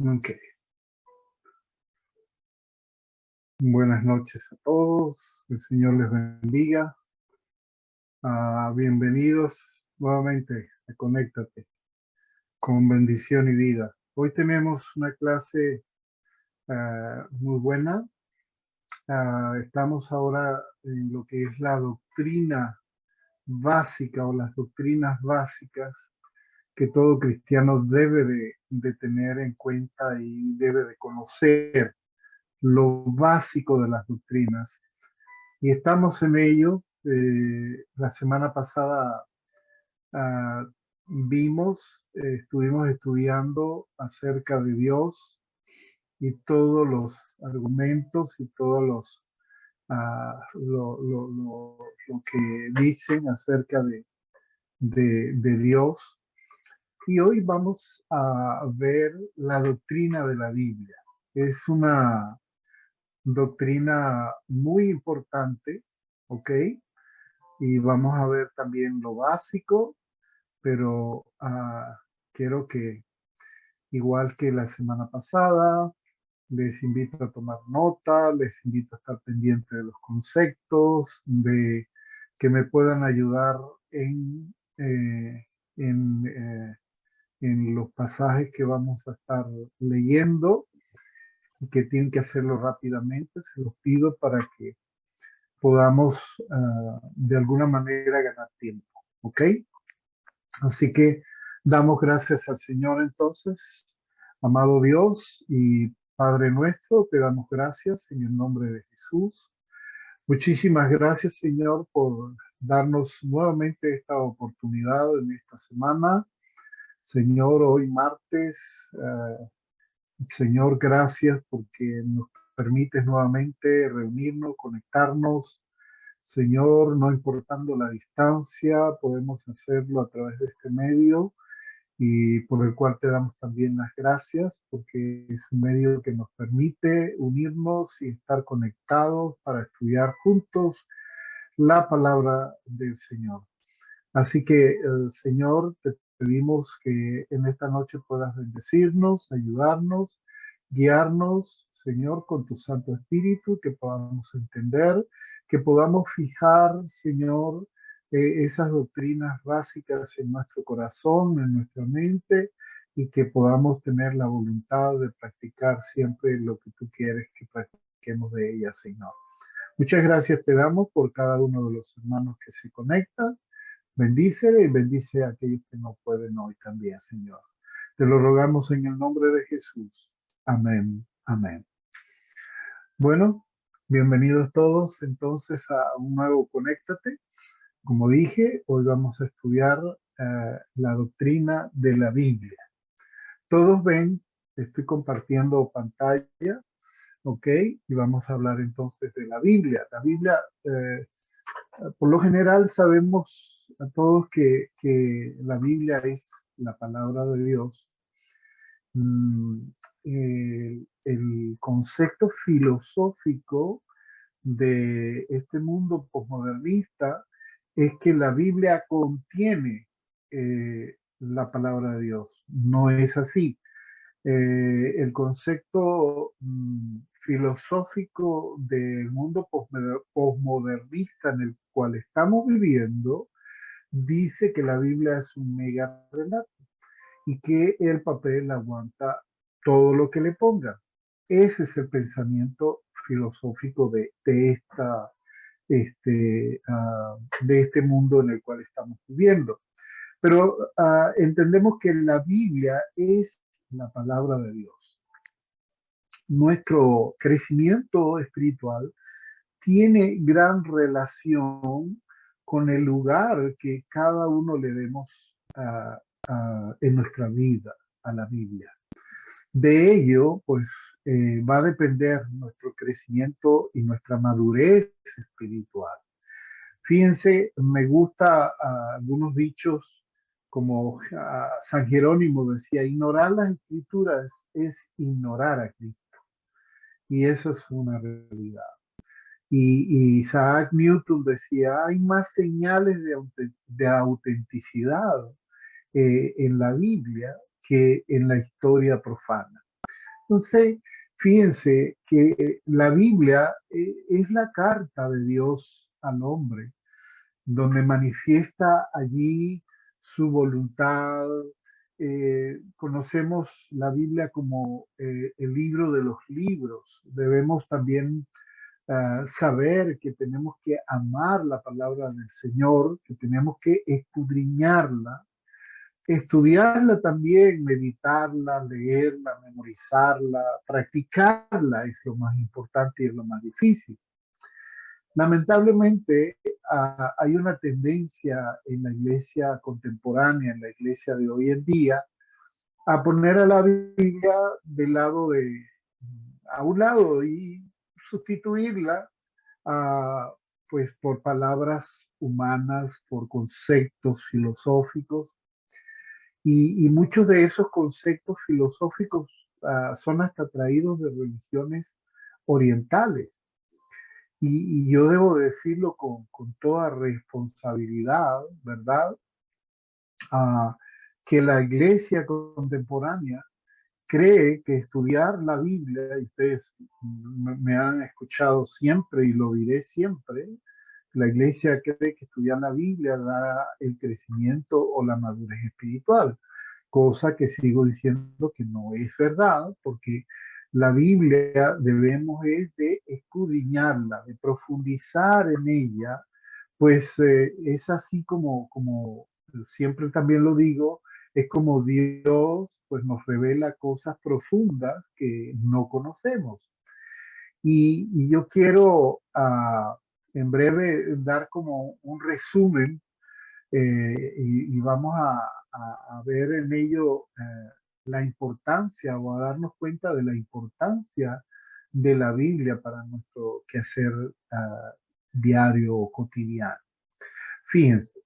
Ok. Buenas noches a todos. El Señor les bendiga. Bienvenidos nuevamente a Conéctate con bendición y vida. Hoy tenemos una clase muy buena. Estamos ahora en lo que es la doctrina básica o las doctrinas básicas que todo cristiano debe de tener en cuenta y debe de conocer lo básico de las doctrinas. Y estamos en ello. La semana pasada ah, estuvimos estudiando acerca de Dios y todos los argumentos y todos lo que dicen acerca de Dios. Y hoy vamos a ver la doctrina de la Biblia. Es una doctrina muy importante, ¿ok? Y vamos a ver también lo básico, pero quiero que, igual que la semana pasada, les invito a tomar nota, les invito a estar pendiente de los conceptos, de que me puedan ayudar en, eh, en los pasajes que vamos a estar leyendo y que tienen que hacerlo rápidamente. Se los pido para que podamos de alguna manera ganar tiempo, ¿ok? Así que damos gracias al Señor entonces, amado Dios y Padre nuestro, te damos gracias en el nombre de Jesús. Muchísimas gracias, Señor, por darnos nuevamente esta oportunidad en esta semana. Señor, hoy martes, Señor, gracias porque nos permites nuevamente reunirnos, conectarnos. Señor, no importando la distancia, podemos hacerlo a través de este medio y por el cual te damos también las gracias porque es un medio que nos permite unirnos y estar conectados para estudiar juntos la palabra del Señor. Así que, Señor, te pedimos que en esta noche puedas bendecirnos, ayudarnos, guiarnos, Señor, con tu Santo Espíritu, que podamos entender, que podamos fijar, Señor, esas doctrinas básicas en nuestro corazón, en nuestra mente, y que podamos tener la voluntad de practicar siempre lo que tú quieres que practiquemos de ellas, Señor. Muchas gracias te damos por cada uno de los hermanos que se conectan. Bendícele y bendice a aquellos que no pueden hoy también, Señor. Te lo rogamos en el nombre de Jesús. Amén. Amén. Bueno, bienvenidos todos entonces a un nuevo Conéctate. Como dije, hoy vamos a estudiar la doctrina de la Biblia. Todos ven, estoy compartiendo pantalla, ¿ok? Y vamos a hablar entonces de la Biblia. La Biblia, por lo general sabemos a todos que la Biblia es la palabra de Dios. Mm, el concepto filosófico de este mundo posmodernista es que la Biblia contiene la palabra de Dios. No es así. El concepto filosófico del mundo posmodernista en el cual estamos viviendo dice que la Biblia es un mega relato y que el papel aguanta todo lo que le ponga. Ese es el pensamiento filosófico de este mundo en el cual estamos viviendo. Pero entendemos que la Biblia es la palabra de Dios. Nuestro crecimiento espiritual tiene gran relación con el lugar que cada uno le demos en nuestra vida a la Biblia. De ello, pues, va a depender nuestro crecimiento y nuestra madurez espiritual. Fíjense, me gusta algunos dichos como San Jerónimo decía, ignorar las escrituras es ignorar a Cristo. Y eso es una realidad. Y Isaac Newton decía, hay más señales de autenticidad en la Biblia que en la historia profana. Entonces, fíjense que la Biblia es la carta de Dios al hombre, donde manifiesta allí su voluntad. Conocemos la Biblia como el libro de los libros. Debemos también saber que tenemos que amar la palabra del Señor, que tenemos que escudriñarla, estudiarla también, meditarla, leerla, memorizarla, practicarla es lo más importante y es lo más difícil. Lamentablemente, hay una tendencia en la iglesia contemporánea, en la iglesia de hoy en día, a poner a la Biblia a un lado y sustituirla pues por palabras humanas, por conceptos filosóficos. Y muchos de esos conceptos filosóficos son hasta traídos de religiones orientales. Y yo debo decirlo con toda responsabilidad, ¿verdad? Ah, que la iglesia contemporánea cree que estudiar la Biblia, y ustedes me han escuchado siempre y lo diré siempre, la iglesia cree que estudiar la Biblia da el crecimiento o la madurez espiritual, cosa que sigo diciendo que no es verdad, porque la Biblia debemos es de escudriñarla, de profundizar en ella, pues es así como siempre también lo digo, es como Dios pues nos revela cosas profundas que no conocemos. Y yo quiero en breve dar como un resumen y vamos a ver en ello la importancia o a darnos cuenta de la importancia de la Biblia para nuestro quehacer diario o cotidiano. Fíjense,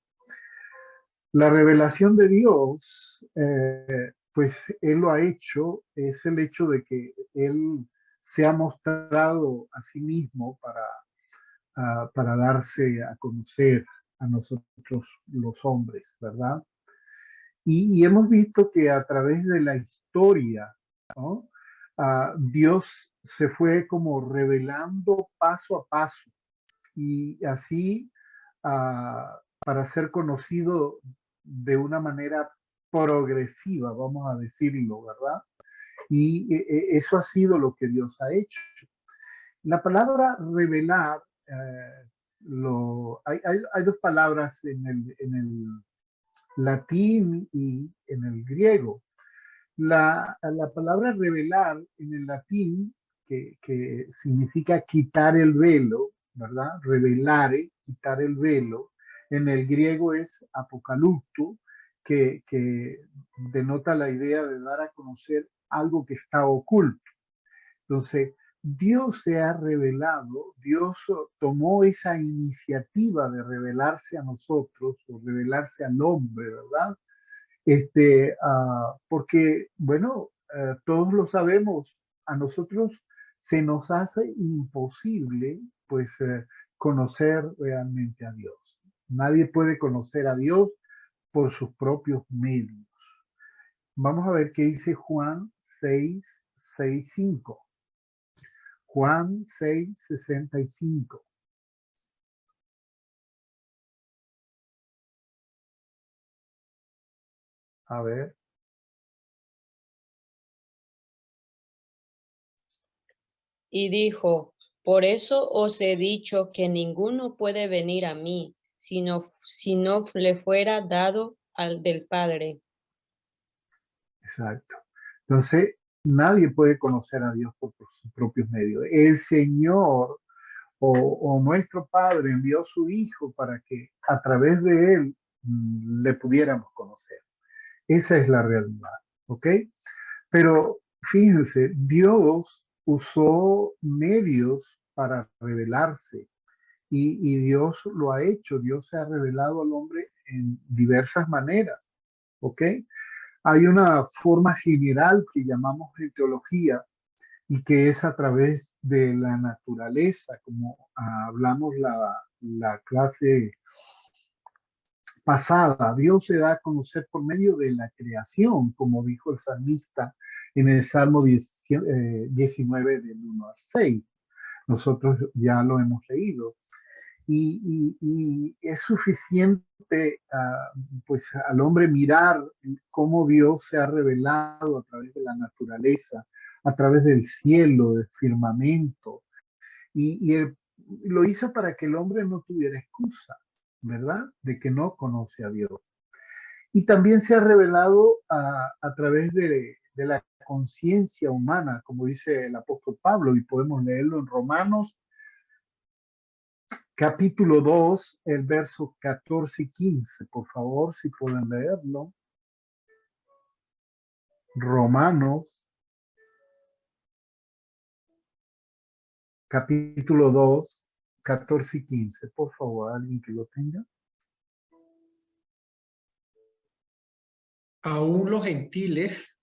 la revelación de Dios, pues Él lo ha hecho, es el hecho de que Él se ha mostrado a sí mismo para darse a conocer a nosotros los hombres, ¿verdad? Y hemos visto que a través de la historia, ¿no? Dios se fue como revelando paso a paso y así para ser conocido de una manera progresiva, vamos a decirlo, ¿verdad? Y eso ha sido lo que Dios ha hecho. La palabra revelar, hay dos palabras en el latín y en el griego. La palabra revelar en el latín, que significa quitar el velo, ¿verdad? Revelare, quitar el velo. En el griego es apocalipto, que denota la idea de dar a conocer algo que está oculto. Entonces, Dios se ha revelado, Dios tomó esa iniciativa de revelarse a nosotros, o revelarse al hombre, ¿verdad? Porque, bueno, todos lo sabemos, a nosotros se nos hace imposible, pues, conocer realmente a Dios. Nadie puede conocer a Dios por sus propios medios. Vamos a ver qué dice Juan 6:65. Juan 6:65. A ver, Y dijo, por eso os he dicho que ninguno puede venir a mí, si no le fuera dado al del Padre. exacto. Entonces, nadie puede conocer a Dios por sus propios medios. El Señor o nuestro Padre envió a su Hijo para que a través de Él le pudiéramos conocer. Esa es la realidad, ¿ok? Pero fíjense, Dios usó medios para revelarse y Dios lo ha hecho. Dios se ha revelado al hombre en diversas maneras, ¿ok? Hay una forma general que llamamos de teología y que es a través de la naturaleza, como hablamos la clase pasada. Dios se da a conocer por medio de la creación, como dijo el salmista en el Salmo 19 del 1 al 6. Nosotros ya lo hemos leído. Y es suficiente pues al hombre mirar cómo Dios se ha revelado a través de la naturaleza, a través del cielo, del firmamento, y lo hizo para que el hombre no tuviera excusa, ¿verdad? De que no conoce a Dios. Y también se ha revelado a través de la conciencia humana, como dice el apóstol Pablo, y podemos leerlo en Romanos capítulo 2, el verso 14 y 15, por favor, si pueden leerlo. Romanos, capítulo 2, 14 y 15, por favor, alguien que lo tenga. Aún los gentiles,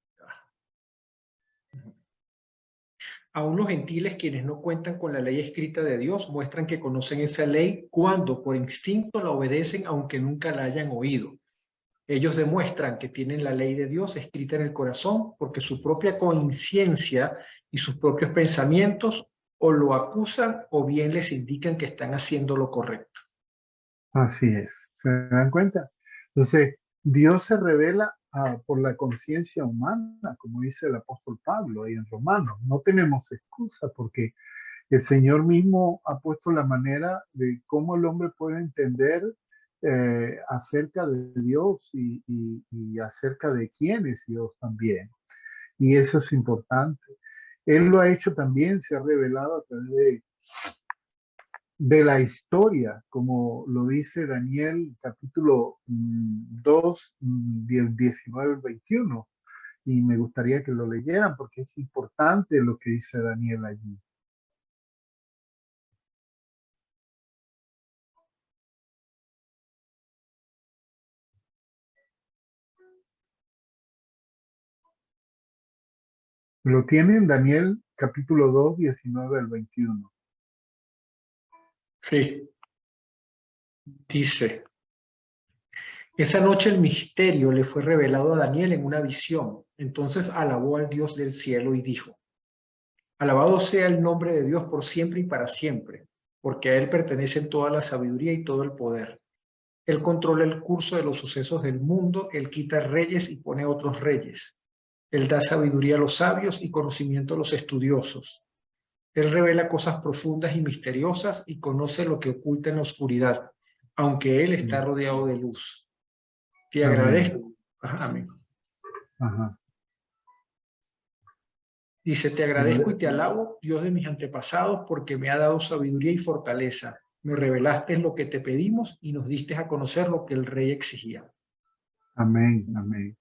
aún los gentiles quienes no cuentan con la ley escrita de Dios muestran que conocen esa ley cuando por instinto la obedecen aunque nunca la hayan oído. Ellos demuestran que tienen la ley de Dios escrita en el corazón porque su propia conciencia y sus propios pensamientos o lo acusan o bien les indican que están haciendo lo correcto. Así es, ¿se dan cuenta? Entonces, Dios se revela por la conciencia humana, como dice el apóstol Pablo ahí en Romanos. No tenemos excusa porque el Señor mismo ha puesto la manera de cómo el hombre puede entender acerca de Dios y acerca de quién es Dios también. Y eso es importante. Él lo ha hecho también, se ha revelado a través de la historia, como lo dice Daniel capítulo 2, del 19 al 21. Y me gustaría que lo leyeran porque es importante lo que dice Daniel allí. Lo tienen Daniel capítulo 2, 19 al 21. Sí, dice: esa noche el misterio le fue revelado a Daniel en una visión. Entonces alabó al Dios del cielo y dijo: alabado sea el nombre de Dios por siempre y para siempre, porque a Él pertenecen toda la sabiduría y todo el poder. Él controla el curso de los sucesos del mundo, Él quita reyes y pone otros reyes. Él da sabiduría a los sabios y conocimiento a los estudiosos. Él revela cosas profundas y misteriosas y conoce lo que oculta en la oscuridad, aunque Él está rodeado de luz. Te Amén. agradezco. Amén. Ajá. Dice: te agradezco y te alabo, Dios de mis antepasados, porque me ha dado sabiduría y fortaleza. Me revelaste lo que te pedimos y nos diste a conocer lo que el rey exigía. Amén, amén.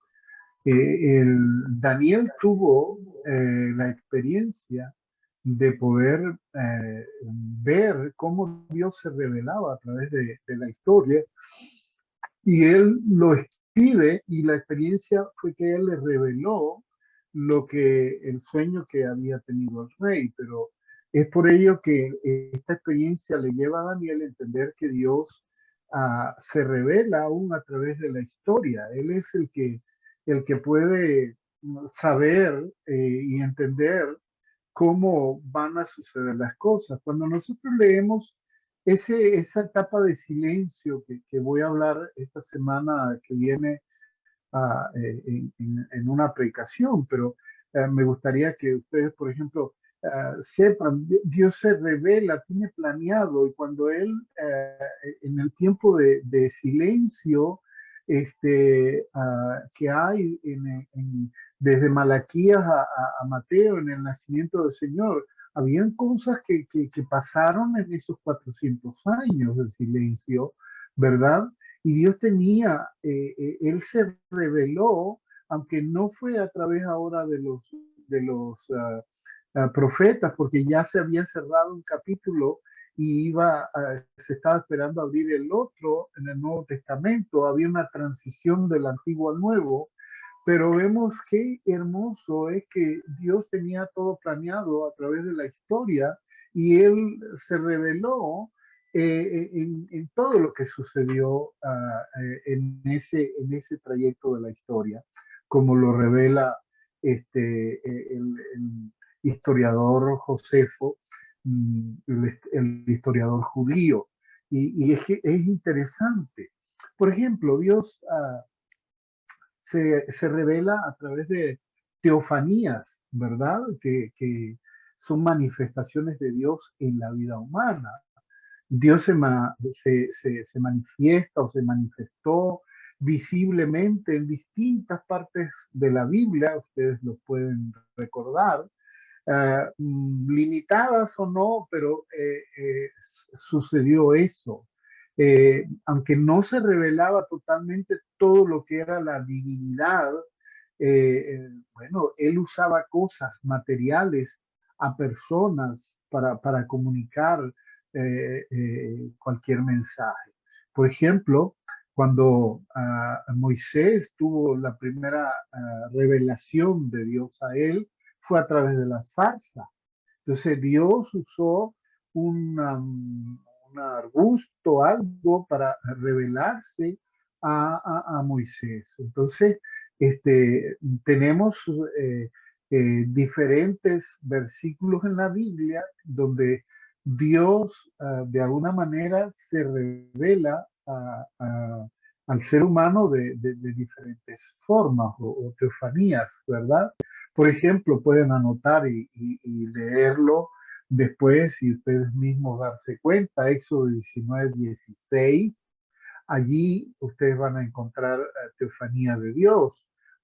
Daniel tuvo la experiencia de poder ver cómo Dios se revelaba a través de la historia, y él lo escribe, y la experiencia fue que él le reveló lo que el sueño que había tenido el rey. Pero es por ello que esta experiencia le lleva a Daniel a entender que Dios se revela aún a través de la historia. Él es el que puede saber y entender cómo van a suceder las cosas. Cuando nosotros leemos esa etapa de silencio que voy a hablar esta semana que viene en una predicación, pero me gustaría que ustedes, por ejemplo, sepan, Dios se revela, tiene planeado, y cuando Él, en el tiempo de silencio que hay desde Malaquías a Mateo, en el nacimiento del Señor, habían cosas que pasaron en esos 400 años de silencio, ¿verdad? Y Dios tenía, Él se reveló, aunque no fue a través ahora de los profetas, porque ya se había cerrado un capítulo y se estaba esperando abrir el otro en el Nuevo Testamento. Había una transición del Antiguo al Nuevo, pero vemos qué hermoso es que Dios tenía todo planeado a través de la historia, y Él se reveló en todo lo que sucedió en ese trayecto de la historia, como lo revela el historiador Josefo, el historiador judío. Y es que es interesante. Por ejemplo, Dios se revela a través de teofanías, ¿verdad? Que son manifestaciones de Dios en la vida humana. Dios se manifiesta o se manifestó visiblemente en distintas partes de la Biblia, ustedes lo pueden recordar, limitadas o no, pero sucedió eso. Aunque no se revelaba totalmente todo lo que era la divinidad, bueno, él usaba cosas materiales a personas para comunicar cualquier mensaje. Por ejemplo, cuando Moisés tuvo la primera revelación de Dios a él, fue a través de la zarza. Entonces Dios usó un arbusto, algo para revelarse a Moisés. Entonces, tenemos diferentes versículos en la Biblia donde Dios de alguna manera se revela al ser humano de diferentes formas o teofanías, ¿verdad? Por ejemplo, pueden anotar y leerlo después y ustedes mismos darse cuenta, Éxodo 19:16, allí ustedes van a encontrar teofanía de Dios,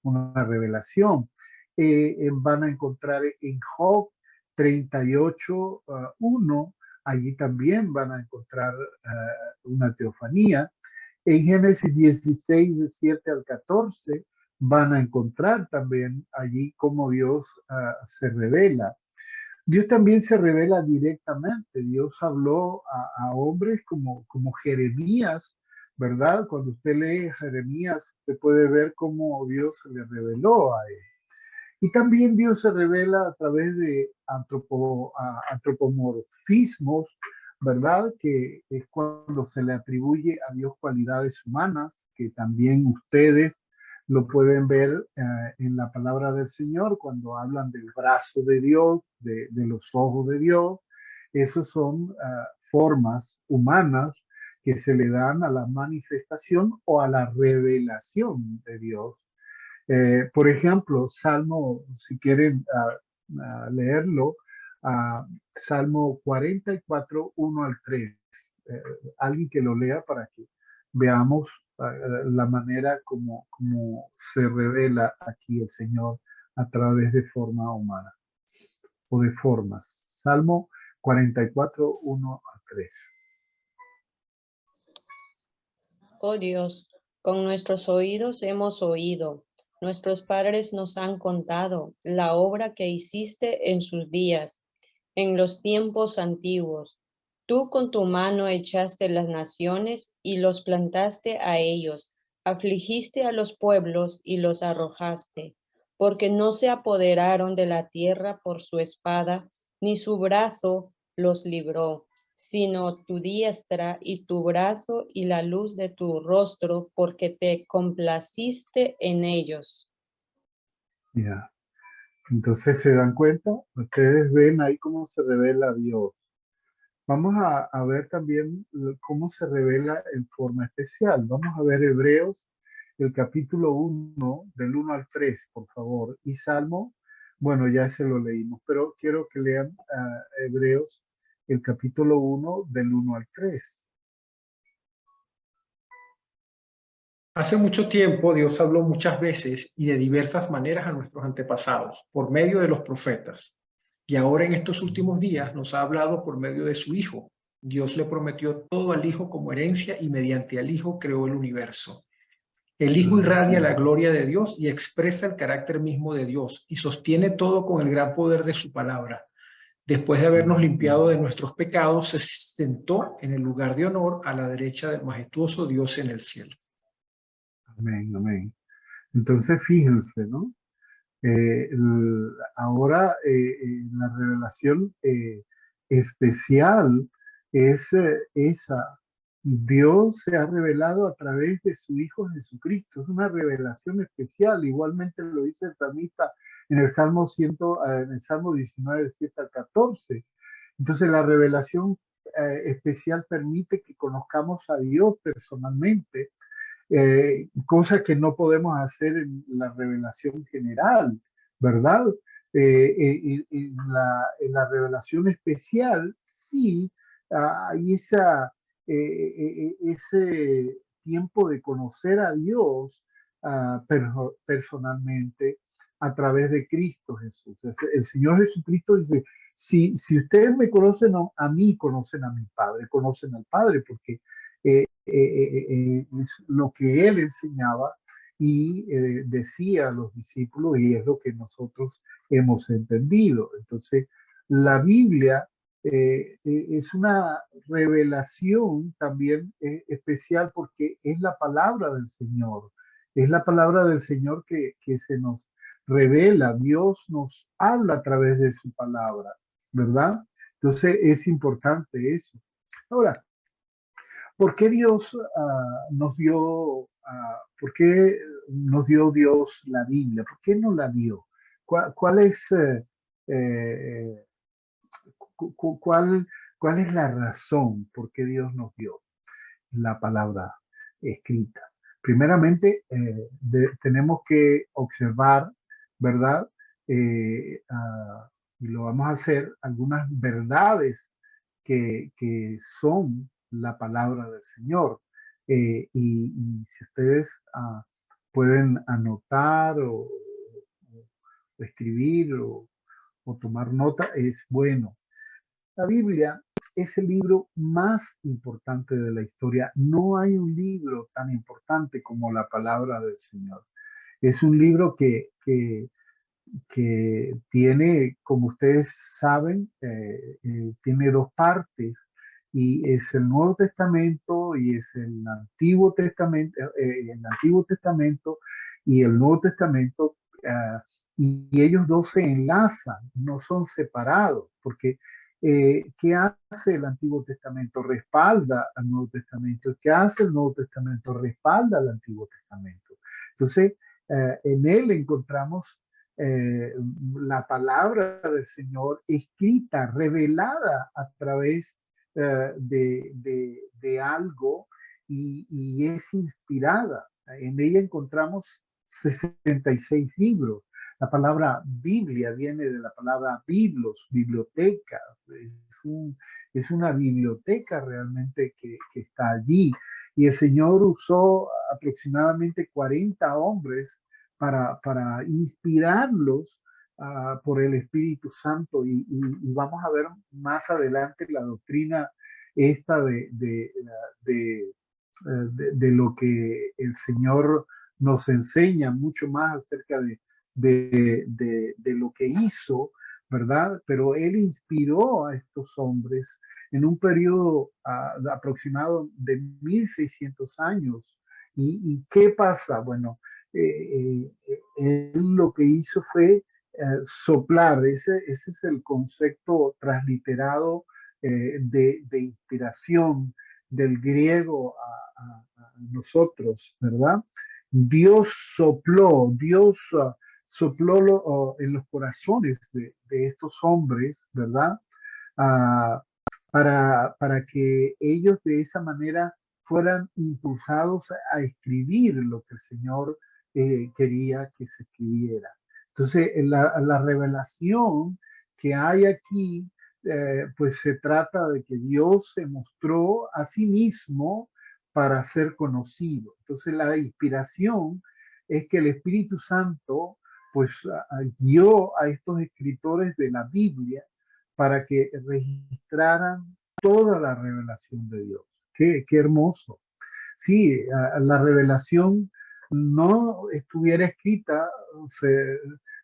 una revelación. Van a encontrar en Job 38:1, allí también van a encontrar una teofanía. En Génesis 16, de 7 al 14, van a encontrar también allí cómo Dios se revela. Dios también se revela directamente. Dios habló a hombres como Jeremías, ¿verdad? Cuando usted lee Jeremías, usted puede ver cómo Dios se le reveló a él. Y también Dios se revela a través de antropomorfismos, ¿verdad? Que es cuando se le atribuye a Dios cualidades humanas, que también ustedes lo pueden ver en la palabra del Señor, cuando hablan del brazo de Dios, de los ojos de Dios. Esos son formas humanas que se le dan a la manifestación o a la revelación de Dios. Por ejemplo, Salmo, si quieren leerlo, Salmo 44, 1 al 3. Alguien que lo lea para que veamos la manera como se revela aquí el Señor a través de forma humana o de formas. Salmo 44, 1 al 3. Oh Dios, con nuestros oídos hemos oído, nuestros padres nos han contado la obra que hiciste en sus días, en los tiempos antiguos. Tú con tu mano echaste las naciones y los plantaste a ellos, afligiste a los pueblos y los arrojaste, porque no se apoderaron de la tierra por su espada, ni su brazo los libró, sino tu diestra y tu brazo y la luz de tu rostro, porque te complaciste en ellos. Ya. Entonces se dan cuenta, ustedes ven ahí cómo se revela Dios. Vamos a ver también cómo se revela en forma especial. Vamos a ver Hebreos, el capítulo 1, del 1 al 3, por favor. Y Salmo, bueno, ya se lo leímos, pero quiero que lean Hebreos, el capítulo 1, del 1 al 3. Hace mucho tiempo Dios habló muchas veces y de diversas maneras a nuestros antepasados, por medio de los profetas. Y ahora en estos últimos días nos ha hablado por medio de su Hijo. Dios le prometió todo al Hijo como herencia y mediante al Hijo creó el universo. El Hijo irradia la gloria de Dios y expresa el carácter mismo de Dios y sostiene todo con el gran poder de su palabra. Después de habernos limpiado de nuestros pecados, se sentó en el lugar de honor a la derecha del majestuoso Dios en el cielo. Amén, amén. Entonces fíjense, ¿no? Ahora la revelación especial es esa. Dios se ha revelado a través de su Hijo Jesucristo. Es una revelación especial. Igualmente lo dice el salmista en el Salmo 19, 7 al 14. Entonces la revelación especial permite que conozcamos a Dios personalmente, cosa que no podemos hacer en la revelación general, ¿verdad? En la revelación especial, sí, hay ese tiempo de conocer a Dios personalmente a través de Cristo Jesús. El Señor Jesucristo dice, si ustedes me conocen a mí, conocen a mi Padre, conocen al Padre, porque es lo que él enseñaba y decía a los discípulos, y es lo que nosotros hemos entendido. Entonces, la Biblia es una revelación también especial porque es la palabra del Señor. Es la palabra del Señor que se nos revela. Dios nos habla a través de su palabra, ¿verdad? Entonces, es importante eso. Ahora, ¿por qué Dios por qué nos dio Dios la Biblia? ¿Por qué nos la dio? ¿Cuál es, eh, cuál es la razón por qué Dios nos dio la palabra escrita? Primeramente, tenemos que observar, ¿verdad? Y lo vamos a hacer, algunas verdades que son la palabra del Señor. Y si ustedes pueden anotar o escribir o tomar nota, es bueno. La Biblia es el libro más importante de la historia. No hay un libro tan importante como la palabra del Señor. Es un libro que tiene, como ustedes saben, tiene dos partes y es el Nuevo Testamento y es el Antiguo Testamento y el Nuevo Testamento, y ellos dos se enlazan, no son separados, porque ¿qué hace el Antiguo Testamento? Respalda al Nuevo Testamento. ¿Qué hace el Nuevo Testamento? Respalda al Antiguo Testamento. Entonces, en él encontramos eh, la palabra del Señor escrita, revelada a través de algo y es inspirada. En ella encontramos 66 libros. La palabra Biblia viene de la palabra biblos, biblioteca. Es una biblioteca realmente que está allí. Y el Señor usó aproximadamente 40 hombres para inspirarlos por el Espíritu Santo y vamos a ver más adelante la doctrina esta de lo que el Señor nos enseña mucho más acerca de lo que hizo, ¿verdad? Pero Él inspiró a estos hombres en un periodo aproximado de 1600 años. ¿Y qué pasa? Bueno, él lo que hizo fue soplar, ese es el concepto transliterado de inspiración del griego a nosotros, ¿verdad? Dios sopló en los corazones de estos hombres, ¿verdad? Ah, para que ellos de esa manera fueran impulsados a escribir lo que el Señor quería que se escribiera. Entonces, la revelación que hay aquí, pues se trata de que Dios se mostró a sí mismo para ser conocido. Entonces, la inspiración es que el Espíritu Santo, pues, guió a estos escritores de la Biblia para que registraran toda la revelación de Dios. Qué hermoso. Sí, la revelación no estuviera escrita,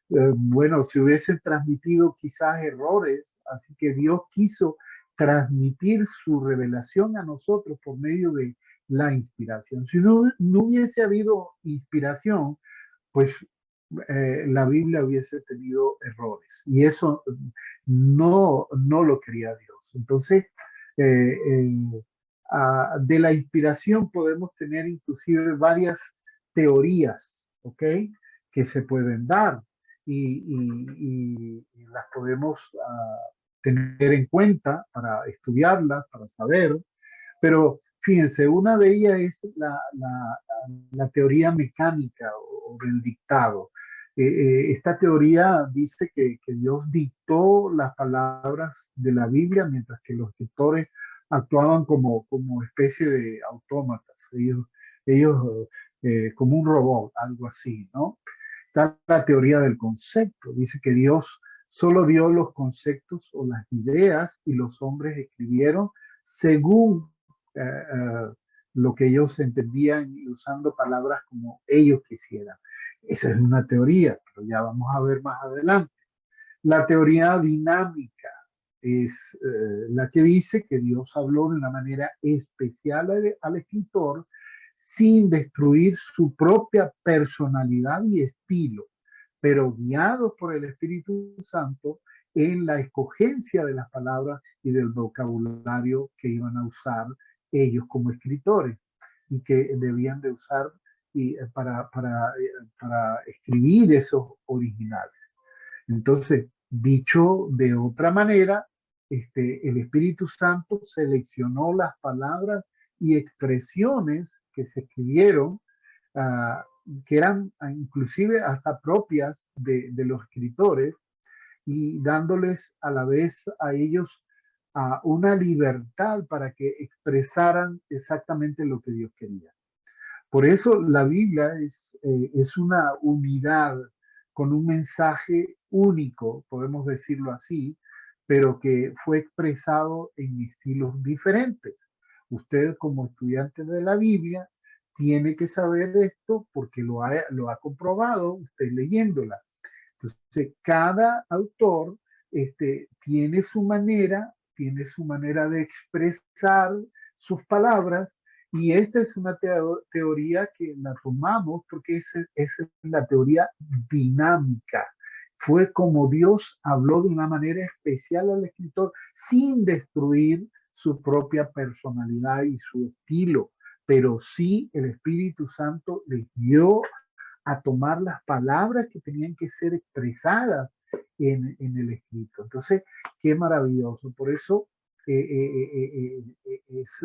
bueno, se hubiesen transmitido quizás errores, así que Dios quiso transmitir su revelación a nosotros por medio de la inspiración. Si no hubiese habido inspiración, pues la Biblia hubiese tenido errores y eso no lo quería Dios. Entonces, eh, eh, de la inspiración podemos tener inclusive varias teorías, ¿ok? Que se pueden dar. y las podemos tener en cuenta para estudiarlas, para saber. Pero fíjense, una de ellas es la teoría mecánica o del dictado. Esta teoría dice que Dios dictó las palabras de la Biblia mientras que los escritores actuaban como especie de autómatas, ellos como un robot, algo así, ¿no? Está la teoría del concepto, dice que Dios solo dio los conceptos o las ideas y los hombres escribieron según lo que ellos entendían y usando palabras como ellos quisieran. Esa es una teoría, pero ya vamos a ver más adelante. La teoría dinámica es la que dice que Dios habló de una manera especial al escritor sin destruir su propia personalidad y estilo, pero guiado por el Espíritu Santo en la escogencia de las palabras y del vocabulario que iban a usar ellos como escritores y que debían de usar para escribir esos originales. Entonces, dicho de otra manera, el Espíritu Santo seleccionó las palabras y expresiones que se escribieron, que eran inclusive hasta propias de los escritores, y dándoles a la vez a ellos una libertad para que expresaran exactamente lo que Dios quería. Por eso la Biblia es una unidad con un mensaje único, podemos decirlo así, pero que fue expresado en estilos diferentes. Usted como estudiante de la Biblia tiene que saber esto porque lo ha comprobado usted leyéndola. Entonces, cada autor tiene su manera de expresar sus palabras, y esta es una teoría que la tomamos porque es la teoría dinámica. Fue como Dios habló de una manera especial al escritor sin destruir su propia personalidad y su estilo, pero sí el Espíritu Santo les dio a tomar las palabras que tenían que ser expresadas en el escrito. Entonces, qué maravilloso. Por eso es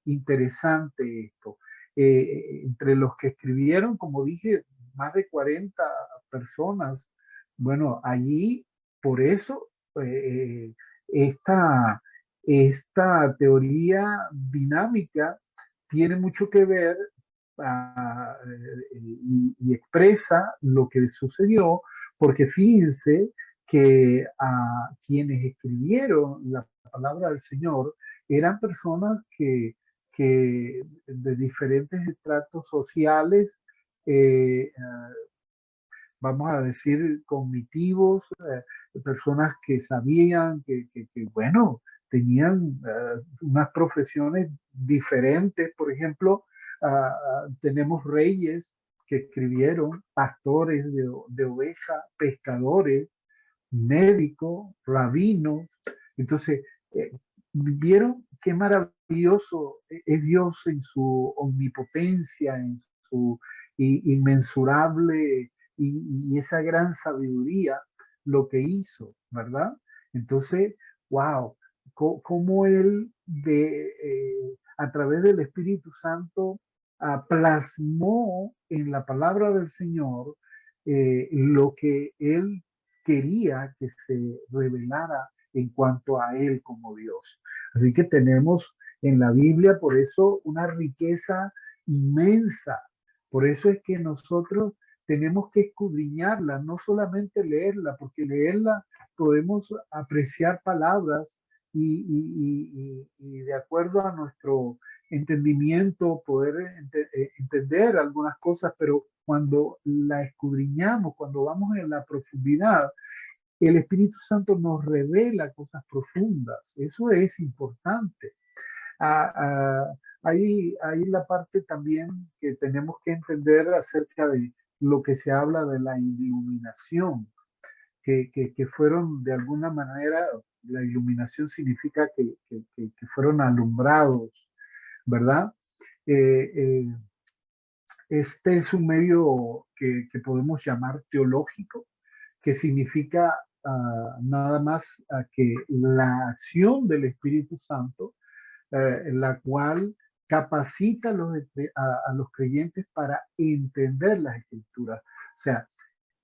interesante esto. Entre los que escribieron, como dije, más de 40 personas, bueno, allí, por eso, esta, esta teoría dinámica tiene mucho que ver y expresa lo que sucedió, porque fíjense que quienes escribieron la palabra del Señor eran personas que de diferentes estratos sociales, vamos a decir, cognitivos, personas que sabían bueno, tenían unas profesiones diferentes. Por ejemplo, tenemos reyes que escribieron, pastores de ovejas, pescadores, médicos, rabinos. Entonces, vieron qué maravilloso es Dios en su omnipotencia, en su inmensurable y esa gran sabiduría, lo que hizo, ¿verdad? Entonces, wow, cómo él a través del Espíritu Santo plasmó en la palabra del Señor lo que él quería que se revelara en cuanto a él como Dios. Así que tenemos en la Biblia, por eso, una riqueza inmensa. Por eso es que nosotros tenemos que escudriñarla, no solamente leerla, porque leerla podemos apreciar palabras y de acuerdo a nuestro entendimiento poder entender algunas cosas, pero cuando la escudriñamos, cuando vamos en la profundidad, el Espíritu Santo nos revela cosas profundas. Eso es importante. Hay la parte también que tenemos que entender acerca de lo que se habla de la iluminación, que fueron de alguna manera, la iluminación significa que fueron alumbrados, ¿verdad? Eh, eh, este es un medio que podemos llamar teológico, que significa nada más que la acción del Espíritu Santo, la cual capacita a los creyentes para entender las Escrituras. O sea,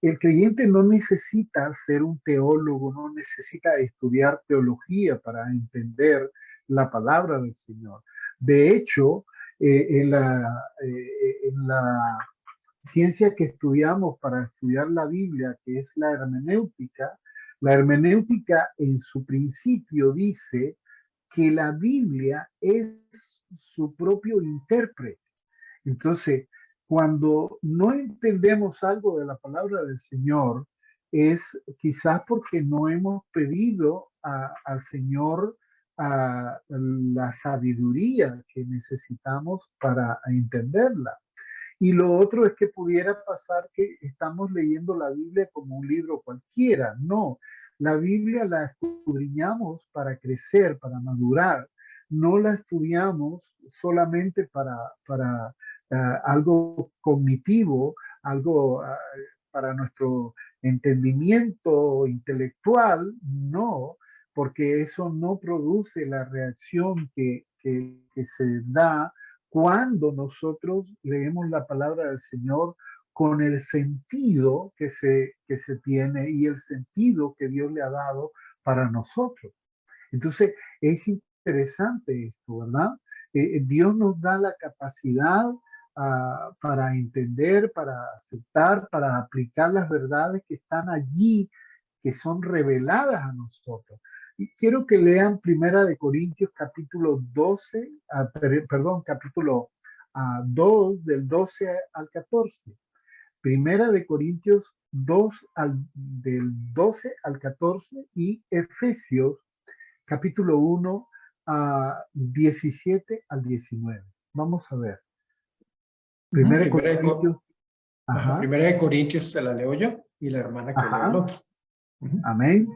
el creyente no necesita ser un teólogo, no necesita estudiar teología para entender la palabra del Señor. De hecho, en la ciencia que estudiamos para estudiar la Biblia, que es la hermenéutica en su principio dice que la Biblia es su propio intérprete. Entonces, cuando no entendemos algo de la palabra del Señor, es quizás porque no hemos pedido al Señor la sabiduría que necesitamos para entenderla. Y lo otro es que pudiera pasar que estamos leyendo la Biblia como un libro cualquiera. No, la Biblia la escudriñamos para crecer, para madurar. No la estudiamos solamente para algo cognitivo, algo para nuestro entendimiento intelectual. No, porque eso no produce la reacción que se da cuando nosotros leemos la palabra del Señor con el sentido que se tiene y el sentido que Dios le ha dado para nosotros. Entonces, es interesante esto, ¿verdad? Dios nos da la capacidad para entender, para aceptar, para aplicar las verdades que están allí, que son reveladas a nosotros. Y quiero que lean Primera de Corintios capítulo 12, perdón, capítulo 2 del 12 al 14. Primera de Corintios 2 del 12 al 14 y Efesios capítulo 1 17 al 19. Vamos a ver. Primera de Corintios. Primera de Corintios te la leo yo y la hermana que lee el otro. Amén.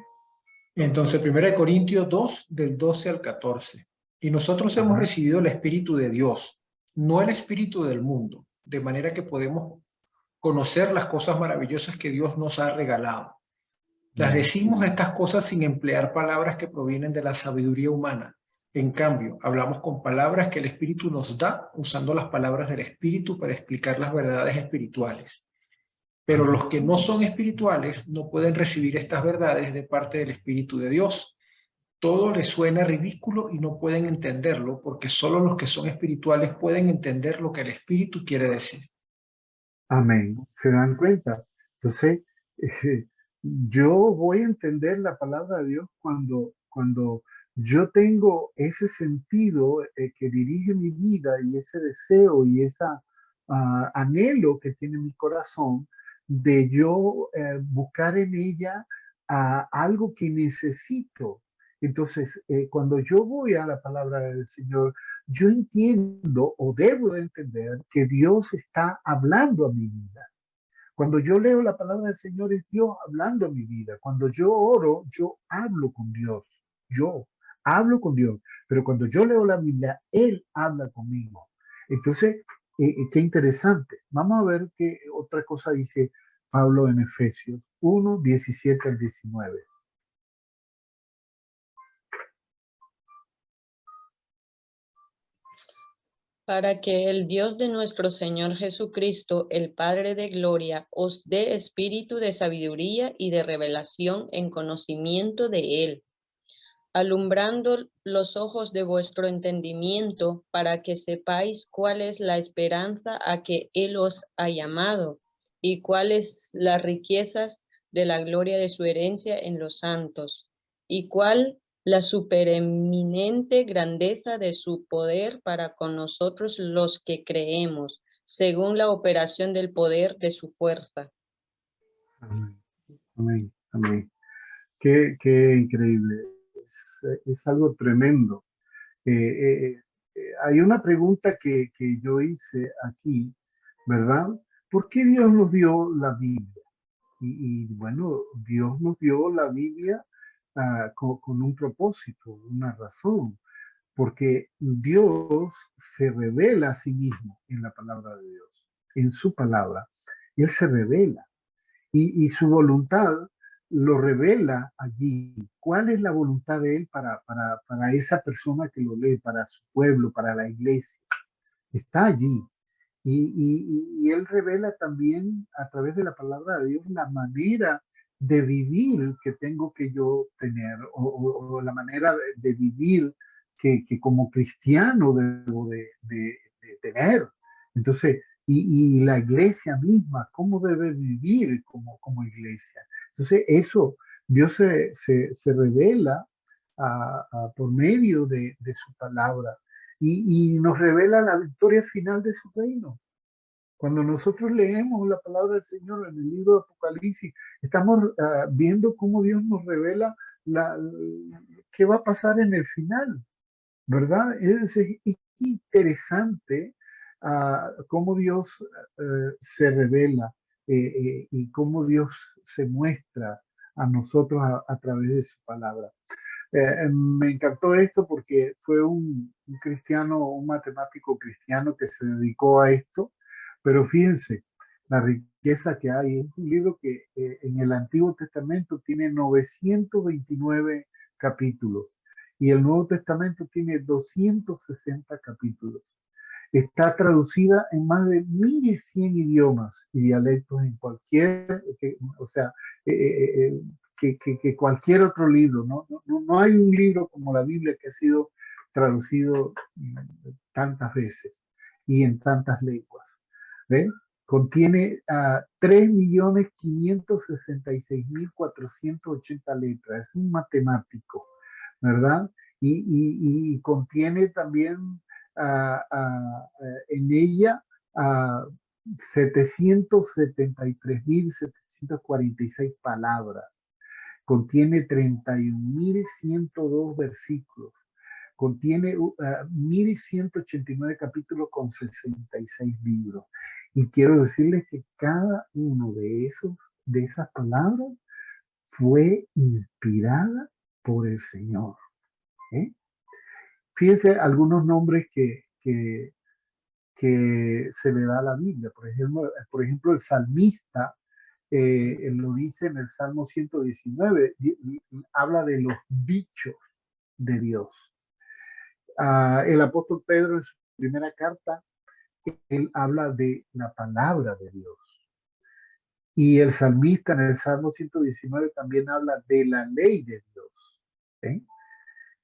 Entonces, Primera de Corintios 2, del 12 al 14. Y nosotros hemos recibido el Espíritu de Dios, no el Espíritu del mundo, de manera que podemos conocer las cosas maravillosas que Dios nos ha regalado. Las decimos estas cosas sin emplear palabras que provienen de la sabiduría humana. En cambio, hablamos con palabras que el Espíritu nos da, usando las palabras del Espíritu para explicar las verdades espirituales. Pero los que no son espirituales no pueden recibir estas verdades de parte del Espíritu de Dios. Todo les suena ridículo y no pueden entenderlo, porque solo los que son espirituales pueden entender lo que el Espíritu quiere decir. Amén. ¿Se dan cuenta? Entonces, yo voy a entender la palabra de Dios cuando yo tengo ese sentido que dirige mi vida y ese deseo y ese anhelo que tiene mi corazón de yo buscar en ella algo que necesito. Entonces, cuando yo voy a la palabra del Señor, yo entiendo o debo de entender que Dios está hablando a mi vida. Cuando yo leo la palabra del Señor, es Dios hablando a mi vida. Cuando yo oro, yo hablo con Dios. Yo hablo con Dios. Pero cuando yo leo la Biblia, Él habla conmigo. Entonces, qué interesante. Vamos a ver qué otra cosa dice Pablo en Efesios 1, 17 al 19. Para que el Dios de nuestro Señor Jesucristo, el Padre de gloria, os dé espíritu de sabiduría y de revelación en conocimiento de Él, alumbrando los ojos de vuestro entendimiento, para que sepáis cuál es la esperanza a que Él os ha llamado, y cuáles las riquezas de la gloria de su herencia en los santos, y cuál la supereminente grandeza de su poder para con nosotros los que creemos, según la operación del poder de su fuerza. Amén, amén, amén. Qué increíble. Es algo tremendo. Hay una pregunta que yo hice aquí, ¿verdad? ¿Por qué Dios nos dio la Biblia? Bueno, Dios nos dio la Biblia con un propósito, una razón, porque Dios se revela a sí mismo en la palabra de Dios, en su palabra. Él se revela y su voluntad lo revela allí. ¿Cuál es la voluntad de Él para esa persona que lo lee, para su pueblo, para la iglesia? Está allí. Y Él revela también a través de la palabra de Dios la manera de vivir que tengo que yo tener, o la manera de vivir que como cristiano debo de tener. Entonces, y la iglesia misma, cómo debe vivir como iglesia. Entonces, eso, Dios se revela por medio de su palabra y nos revela la victoria final de su reino. Cuando nosotros leemos la palabra del Señor en el libro de Apocalipsis, estamos viendo cómo Dios nos revela la, qué va a pasar en el final, ¿verdad? Es interesante cómo Dios se revela y cómo Dios se muestra a nosotros a través de su palabra. Me encantó esto porque fue un cristiano, un matemático cristiano que se dedicó a esto, pero fíjense la riqueza que hay. Es un libro que en el Antiguo Testamento tiene 929 capítulos y el Nuevo Testamento tiene 260 capítulos. Está traducida en más de 1100 idiomas y dialectos en cualquier, o sea, que cualquier otro libro. No hay un libro como la Biblia que ha sido traducido tantas veces y en tantas lenguas. ¿Ven? Contiene 3.566.480 letras. Es un matemático, ¿verdad? Y contiene también en ella 773.746 palabras. Contiene 31.102 versículos. Contiene 1.189 capítulos con 66 libros. Y quiero decirles que cada uno de esas palabras fue inspirada por el Señor. ¿Eh? Fíjense algunos nombres que se le da a la Biblia. Por ejemplo el salmista lo dice en el Salmo 119, habla de los dichos de Dios. El apóstol Pedro en su primera carta, él habla de la palabra de Dios. Y el salmista en el Salmo 119 también habla de la ley de Dios. ¿Eh?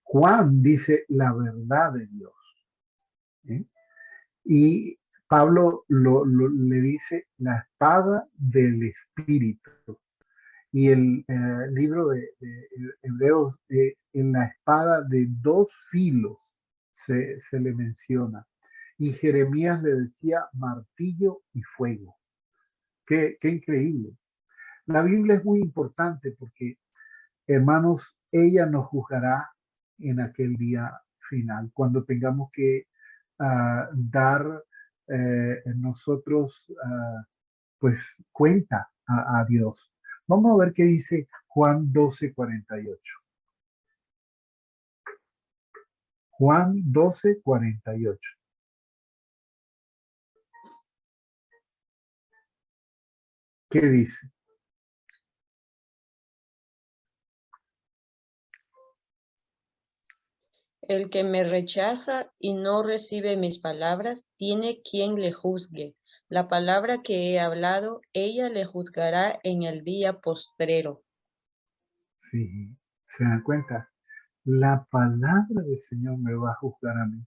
Juan dice la verdad de Dios. ¿Eh? Y Pablo le dice la espada del Espíritu. Y el libro de Hebreos, en la espada de dos filos se le menciona. Y Jeremías le decía martillo y fuego. Qué increíble. La Biblia es muy importante porque, hermanos, ella nos juzgará en aquel día final, cuando tengamos que dar nosotros pues cuenta a Dios. Vamos a ver qué dice Juan 12:48. Juan 12:48. ¿Qué dice? El que me rechaza y no recibe mis palabras, tiene quien le juzgue. La palabra que he hablado, ella le juzgará en el día postrero. Sí, se dan cuenta. La palabra del Señor me va a juzgar a mí.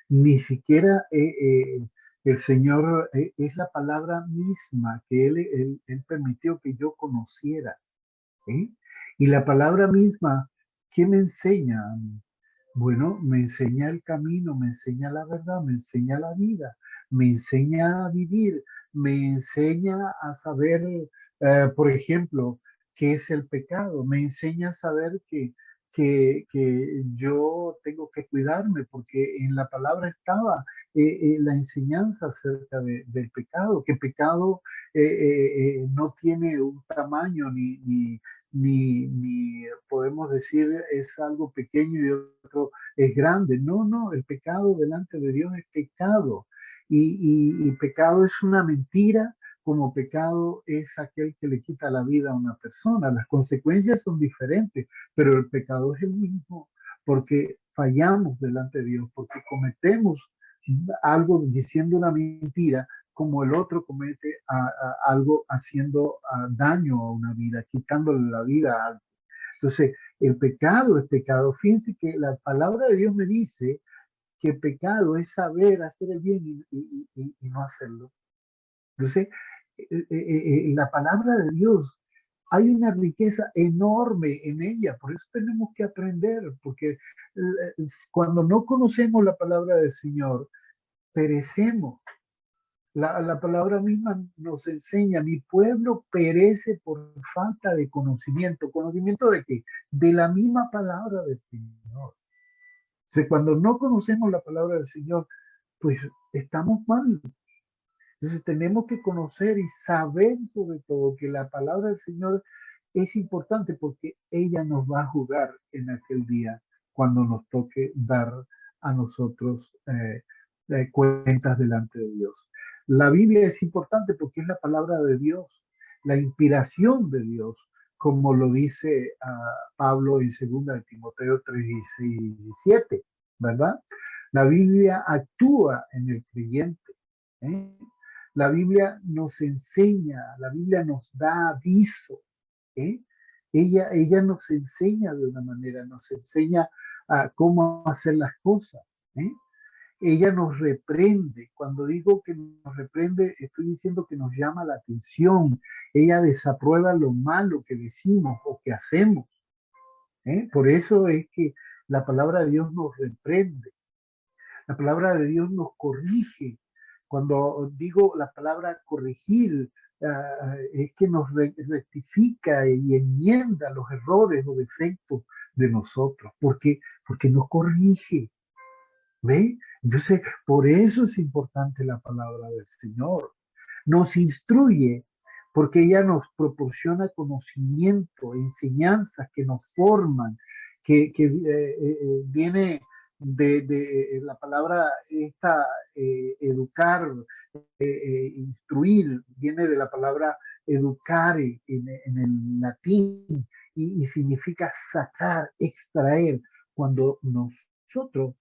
Ni siquiera el Señor es la palabra misma que Él permitió que yo conociera. ¿Eh? Y la palabra misma, ¿qué me enseña a mí? Bueno, me enseña el camino, me enseña la verdad, me enseña la vida, me enseña a vivir, me enseña a saber, por ejemplo, qué es el pecado, me enseña a saber que yo tengo que cuidarme, porque en la palabra estaba la enseñanza acerca del pecado, que pecado no tiene un tamaño ni podemos decir es algo pequeño y otro es grande. No, el pecado delante de Dios es pecado. Y pecado es una mentira como pecado es aquel que le quita la vida a una persona. Las consecuencias son diferentes, pero el pecado es el mismo, porque fallamos delante de Dios, porque cometemos algo diciendo una mentira, como el otro comete algo haciendo daño a una vida, quitándole la vida a alguien. Entonces, el pecado es pecado. Fíjense que la palabra de Dios me dice que pecado es saber hacer el bien y no hacerlo. Entonces, la palabra de Dios, hay una riqueza enorme en ella, por eso tenemos que aprender, porque cuando no conocemos la palabra del Señor, perecemos. La palabra misma nos enseña, mi pueblo perece por falta de conocimiento. ¿Conocimiento de qué? De la misma palabra del Señor. O sea, cuando no conocemos la palabra del Señor, pues estamos mal. Entonces tenemos que conocer y saber sobre todo que la palabra del Señor es importante porque ella nos va a juzgar en aquel día cuando nos toque dar a nosotros cuentas delante de Dios. La Biblia es importante porque es la palabra de Dios, la inspiración de Dios, como lo dice Pablo en 2 de Timoteo 3, 16 y 17, ¿verdad? La Biblia actúa en el creyente. ¿eh? La Biblia nos enseña, la Biblia nos da aviso. ¿eh? Ella nos enseña de una manera, nos enseña a cómo hacer las cosas. ¿eh? Ella nos reprende. Cuando digo que nos reprende, estoy diciendo que nos llama la atención. Ella desaprueba lo malo que decimos o que hacemos. Por eso es que la palabra de Dios nos reprende. La palabra de Dios nos corrige. Cuando digo la palabra corregir, es que nos rectifica y enmienda los errores o defectos de nosotros, porque nos corrige. ¿Ve? Entonces, por eso es importante la palabra del Señor. Nos instruye porque ella nos proporciona conocimiento, enseñanzas que nos forman, que viene de la palabra esta, educar, instruir, viene de la palabra educare en el latín y significa sacar, extraer. Cuando nosotros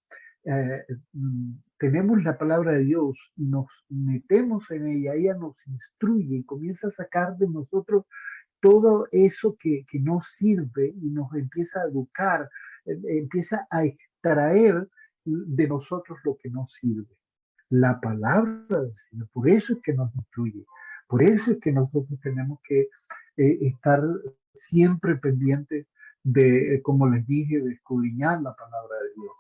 tenemos la palabra de Dios, nos metemos en ella nos instruye y comienza a sacar de nosotros todo eso que no sirve y nos empieza a educar, empieza a extraer de nosotros lo que no sirve. La palabra del Señor, por eso es que nos instruye, por eso es que nosotros tenemos que estar siempre pendientes de, como les dije, de escudriñar la palabra de Dios.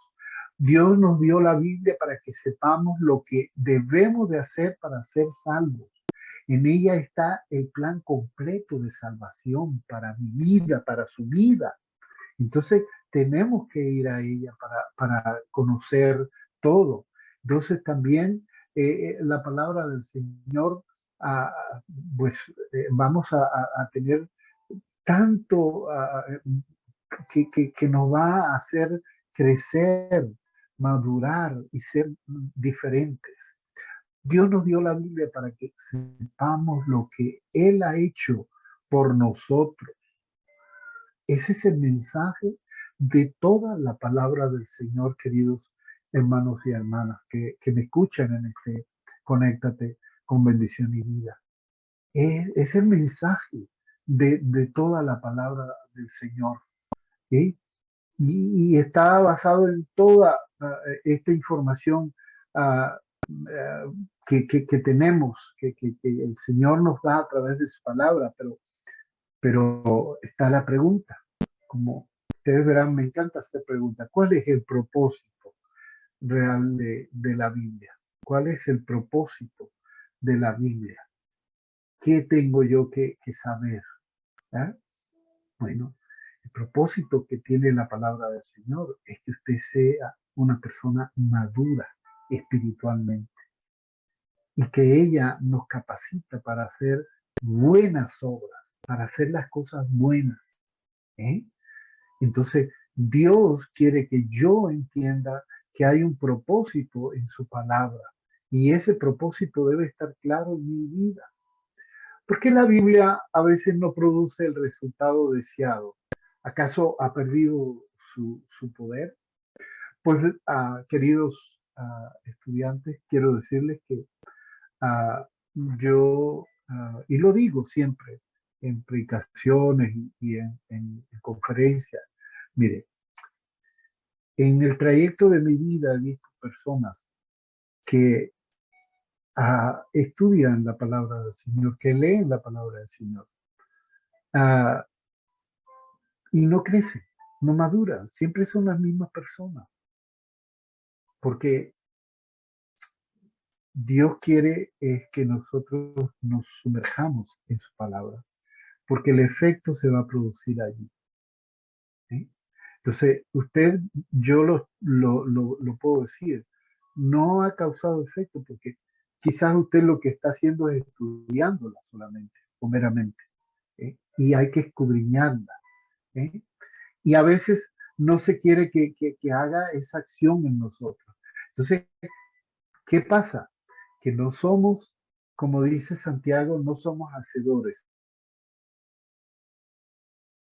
Dios nos dio la Biblia para que sepamos lo que debemos de hacer para ser salvos. En ella está el plan completo de salvación para mi vida, para su vida. Entonces, tenemos que ir a ella para conocer todo. Entonces, también la palabra del Señor, pues vamos a tener tanto que nos va a hacer crecer, madurar y ser diferentes. Dios nos dio la Biblia para que sepamos lo que Él ha hecho por nosotros. Ese es el mensaje de toda la palabra del Señor, queridos hermanos y hermanas que me escuchan en este Conéctate con Bendición y Vida. Es el mensaje de toda la palabra del Señor. ¿sí? Y está basado en toda esta información que tenemos, que el Señor nos da a través de su palabra, pero está la pregunta, como ustedes verán, me encanta esta pregunta, ¿cuál es el propósito real de la Biblia? ¿Cuál es el propósito de la Biblia? ¿Qué tengo yo que saber? ¿eh? Bueno, el propósito que tiene la palabra del Señor es que usted sea una persona madura espiritualmente y que ella nos capacita para hacer buenas obras, para hacer las cosas buenas. ¿eh? Entonces, Dios quiere que yo entienda que hay un propósito en su palabra y ese propósito debe estar claro en mi vida. ¿Por qué la Biblia a veces no produce el resultado deseado? ¿Acaso ha perdido su poder? Pues, queridos estudiantes, quiero decirles que ah, yo, y lo digo siempre en predicaciones y en conferencias, mire, en el trayecto de mi vida he visto personas que estudian la palabra del Señor, que leen la palabra del Señor, ah, y no crecen, no maduran, siempre son las mismas personas, porque Dios quiere es que nosotros nos sumerjamos en su palabra, porque el efecto se va a producir allí. ¿Sí? Entonces, usted, yo lo puedo decir, no ha causado efecto porque quizás usted lo que está haciendo es estudiándola solamente, o meramente, y hay que escudriñarla. ¿Eh? Y a veces no se quiere que haga esa acción en nosotros. Entonces, ¿qué pasa? Que no somos, como dice Santiago, no somos hacedores,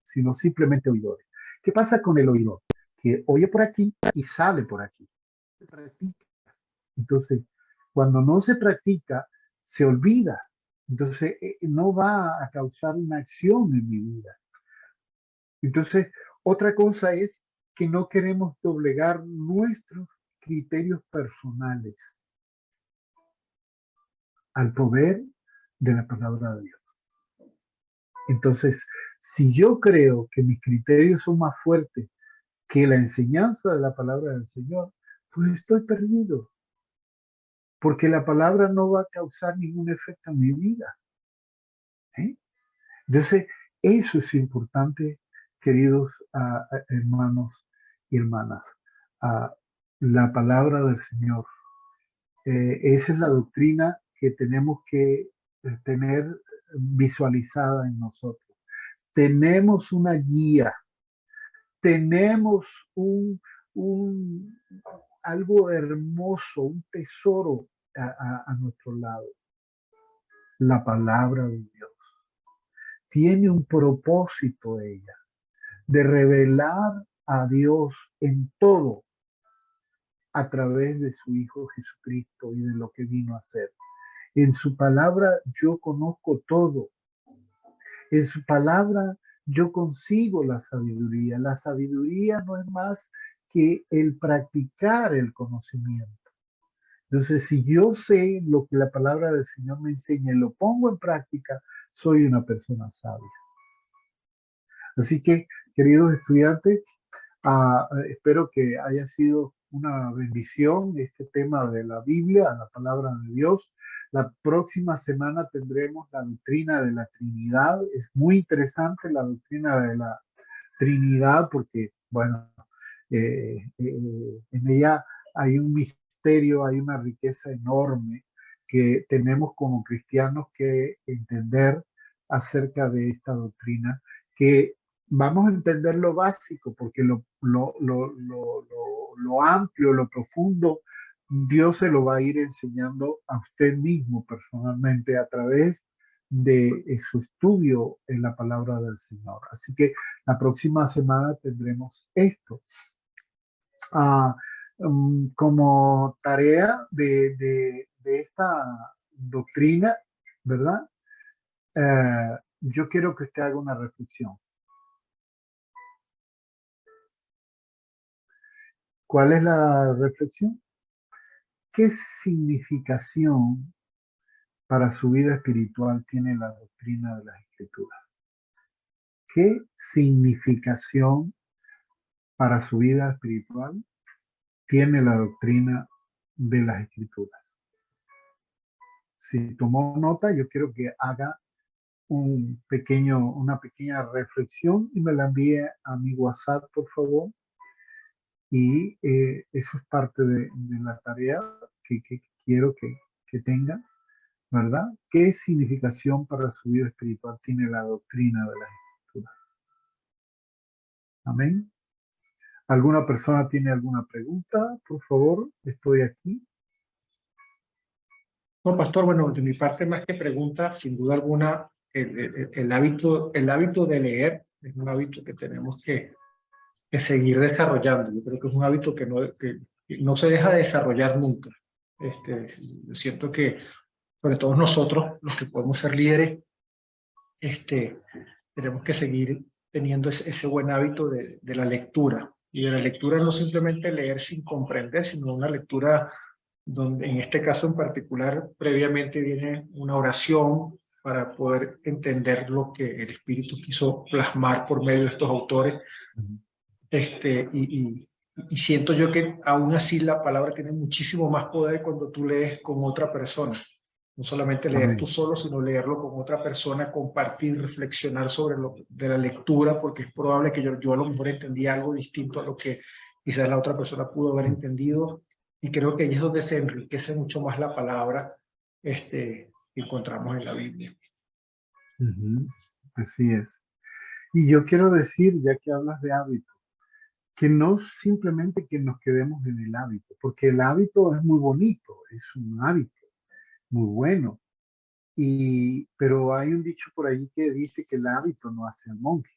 sino simplemente oidores. ¿Qué pasa con el oidor? Que oye por aquí y sale por aquí. Se practica. Entonces, cuando no se practica, se olvida. Entonces, no va a causar una acción en mi vida. Entonces, otra cosa es que no queremos doblegar nuestros criterios personales al poder de la palabra de Dios. Entonces, si yo creo que mis criterios son más fuertes que la enseñanza de la palabra del Señor, pues estoy perdido, porque la palabra no va a causar ningún efecto en mi vida. ¿Eh? Entonces, eso es importante, queridos hermanos y hermanas. La palabra del Señor. Esa es la doctrina que tenemos que tener visualizada en nosotros. Tenemos una guía, tenemos un, algo hermoso, un tesoro a nuestro lado. La palabra de Dios. Tiene un propósito ella, de revelar a Dios en todo a través de su Hijo Jesucristo y de lo que vino a hacer. En su palabra yo conozco todo. En su palabra yo consigo la sabiduría. La sabiduría no es más que el practicar el conocimiento. Entonces, si yo sé lo que la palabra del Señor me enseña y lo pongo en práctica, soy una persona sabia. Así que, queridos estudiantes, espero que haya sido una bendición este tema de la Biblia, la palabra de Dios. La próxima semana tendremos la doctrina de la Trinidad. Es muy interesante la doctrina de la Trinidad porque, bueno, en ella hay un misterio, hay una riqueza enorme que tenemos como cristianos que entender acerca de esta doctrina, que vamos a entender lo básico, porque lo amplio, lo profundo, Dios se lo va a ir enseñando a usted mismo personalmente a través de su estudio en la palabra del Señor. Así que la próxima semana tendremos esto. Como tarea de esta doctrina, ¿verdad? Yo quiero que usted haga una reflexión. ¿Cuál es la reflexión? ¿Qué significación para su vida espiritual tiene la doctrina de las Escrituras? ¿Qué significación para su vida espiritual tiene la doctrina de las Escrituras? Si tomó nota, yo quiero que haga una pequeña reflexión y me la envíe a mi WhatsApp, por favor. Y eso es parte de la tarea que quiero que tenga, ¿verdad? ¿Qué significación para su vida espiritual tiene la doctrina de la Escritura? Amén. ¿Alguna persona tiene alguna pregunta? Por favor, estoy aquí. No, pastor, bueno, de mi parte, más que pregunta, sin duda alguna, el hábito de leer es un hábito que tenemos que seguir desarrollando. Yo creo que es un hábito que no se deja de desarrollar nunca. Siento que, sobre todo nosotros, los que podemos ser líderes, tenemos que seguir teniendo ese buen hábito de la lectura. Y de la lectura no simplemente leer sin comprender, sino una lectura donde en este caso en particular previamente viene una oración para poder entender lo que el Espíritu quiso plasmar por medio de estos autores. Y siento yo que aún así la palabra tiene muchísimo más poder cuando tú lees con otra persona. No solamente leer Amén. tú solo, sino leerlo con otra persona, compartir, reflexionar sobre lo de la lectura, porque es probable que yo a lo mejor entendí algo distinto a lo que quizás la otra persona pudo haber entendido. Y creo que ahí es donde se enriquece mucho más la palabra que encontramos en la Biblia. Ujú. Así es. Y yo quiero decir, ya que hablas de hábito, que no simplemente que nos quedemos en el hábito, porque el hábito es muy bonito, es un hábito muy bueno. Pero hay un dicho por ahí que dice que el hábito no hace al monje.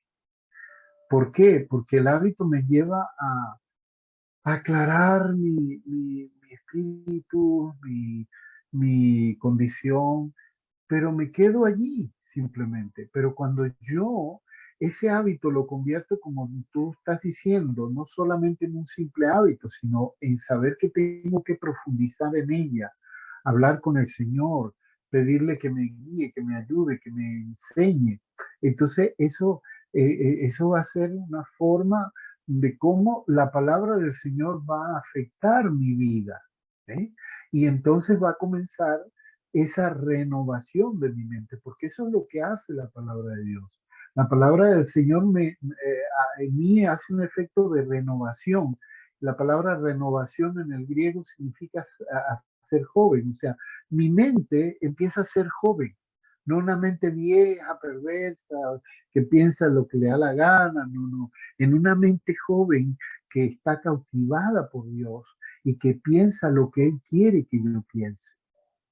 ¿Por qué? Porque el hábito me lleva a aclarar mi espíritu, mi condición, pero me quedo allí simplemente. Pero cuando yo ese hábito lo convierto, como tú estás diciendo, no solamente en un simple hábito, sino en saber que tengo que profundizar en ella, hablar con el Señor, pedirle que me guíe, que me ayude, que me enseñe. Entonces eso va a ser una forma de cómo la palabra del Señor va a afectar mi vida. ¿Eh? Y entonces va a comenzar esa renovación de mi mente, porque eso es lo que hace la palabra de Dios. La palabra del Señor en mí hace un efecto de renovación. La palabra renovación en el griego significa ser joven, o sea, mi mente empieza a ser joven, no una mente vieja, perversa, que piensa lo que le da la gana, no, en una mente joven que está cautivada por Dios y que piensa lo que Él quiere que yo piense.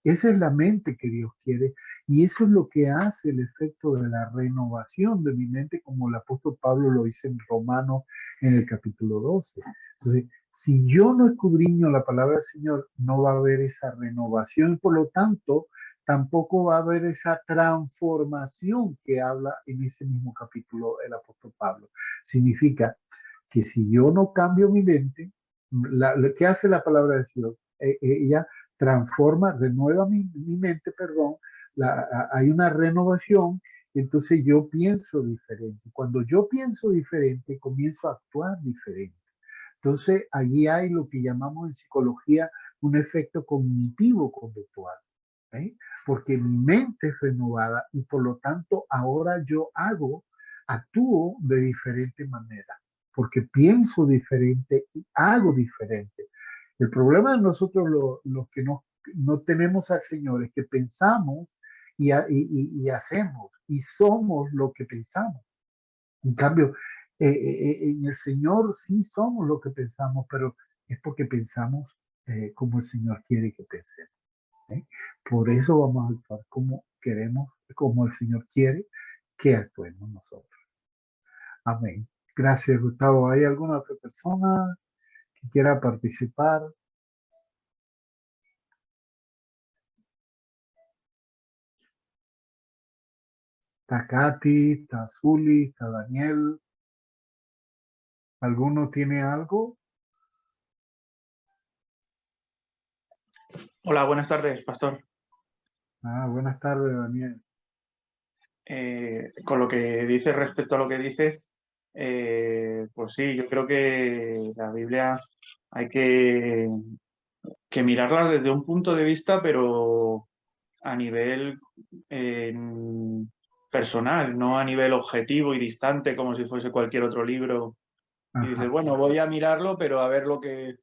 Esa es la mente que Dios quiere y eso es lo que hace el efecto de la renovación de mi mente, como el apóstol Pablo lo dice en Romanos en el capítulo 12. Entonces, si yo no escudriño la palabra del Señor, no va a haber esa renovación, por lo tanto, tampoco va a haber esa transformación que habla en ese mismo capítulo el apóstol Pablo. Significa que si yo no cambio mi mente, ¿qué hace la palabra del Señor? Ella transforma, renueva mi mente, perdón, hay una renovación, entonces yo pienso diferente. Cuando yo pienso diferente, comienzo a actuar diferente. Entonces, allí hay lo que llamamos en psicología un efecto cognitivo conductual, ¿eh? Porque mi mente es renovada y por lo tanto ahora yo actúo de diferente manera, porque pienso diferente y hago diferente. El problema de nosotros los que no tenemos al Señor es que pensamos y hacemos y somos lo que pensamos. En cambio, en el Señor sí somos lo que pensamos, pero es porque pensamos como el Señor quiere que pensemos. ¿Eh? Por eso vamos a actuar como queremos, como el Señor quiere que actuemos nosotros. Amén. Gracias, Gustavo. ¿Hay alguna otra persona que quiera participar? Está Katy, está Zuli, está Daniel. ¿Alguno tiene algo? Hola, buenas tardes, pastor. Buenas tardes, Daniel. Con lo que dices respecto a lo que dices, pues sí, yo creo que la Biblia hay que mirarla desde un punto de vista, pero a nivel personal, no a nivel objetivo y distante, como si fuese cualquier otro libro. Y dices, Ajá. bueno, voy a mirarlo, pero a ver lo que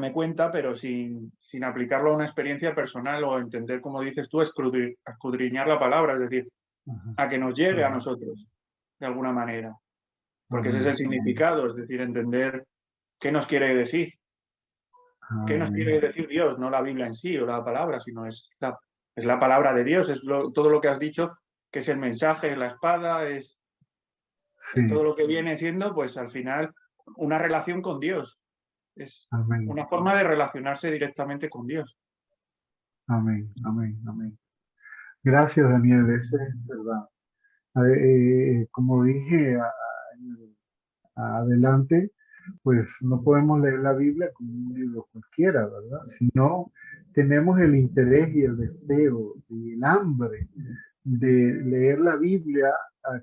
me cuenta, pero sin aplicarlo a una experiencia personal o entender, como dices tú, escudriñar la palabra, es decir, Ajá. a que nos llegue a Ajá. nosotros, de alguna manera. Porque ese es Amén. el significado, es decir, entender qué nos quiere decir. ¿Qué nos Amén. quiere decir Dios? No la Biblia en sí o la palabra, sino es la palabra de Dios, es todo lo que has dicho, que es el mensaje, es la espada, es Sí, todo lo que viene siendo, pues al final, una relación con Dios. Es amén, una forma de relacionarse directamente con Dios. amén, amén, amén. Gracias, Daniel, eso es verdad. Como dije adelante, pues no podemos leer la Biblia como un libro cualquiera, ¿verdad? Si no tenemos el interés y el deseo y el hambre de leer la Biblia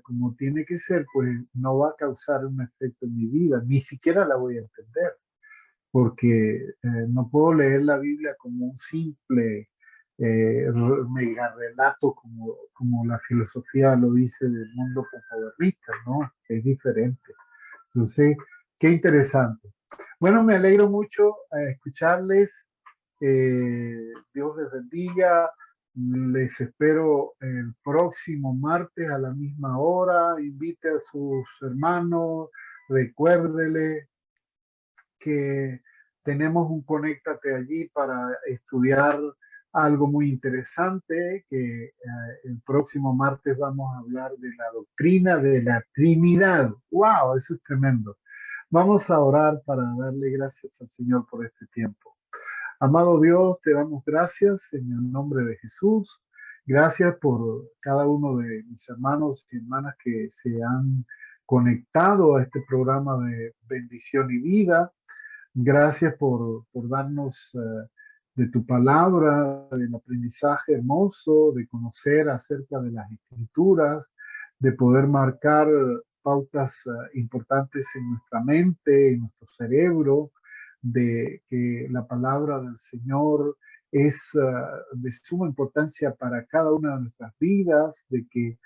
como tiene que ser, pues no va a causar un efecto en mi vida, ni siquiera la voy a entender, porque no puedo leer la Biblia como un simple mega relato como la filosofía lo dice del mundo posmodernista, ¿no? Es diferente. Entonces, qué interesante. Bueno, me alegro mucho escucharles. Dios les bendiga. Les espero el próximo martes a la misma hora. Invite a sus hermanos. Recuérdele que tenemos un conéctate allí para estudiar algo muy interesante, que el próximo martes vamos a hablar de la doctrina de la Trinidad. ¡Wow! Eso es tremendo. Vamos a orar para darle gracias al Señor por este tiempo. Amado Dios, te damos gracias en el nombre de Jesús. Gracias por cada uno de mis hermanos y hermanas que se han conectado a este programa de bendición y vida. Gracias por darnos de tu palabra, del aprendizaje hermoso, de conocer acerca de las escrituras, de poder marcar pautas importantes en nuestra mente, en nuestro cerebro, de que la palabra del Señor es de suma importancia para cada una de nuestras vidas, de que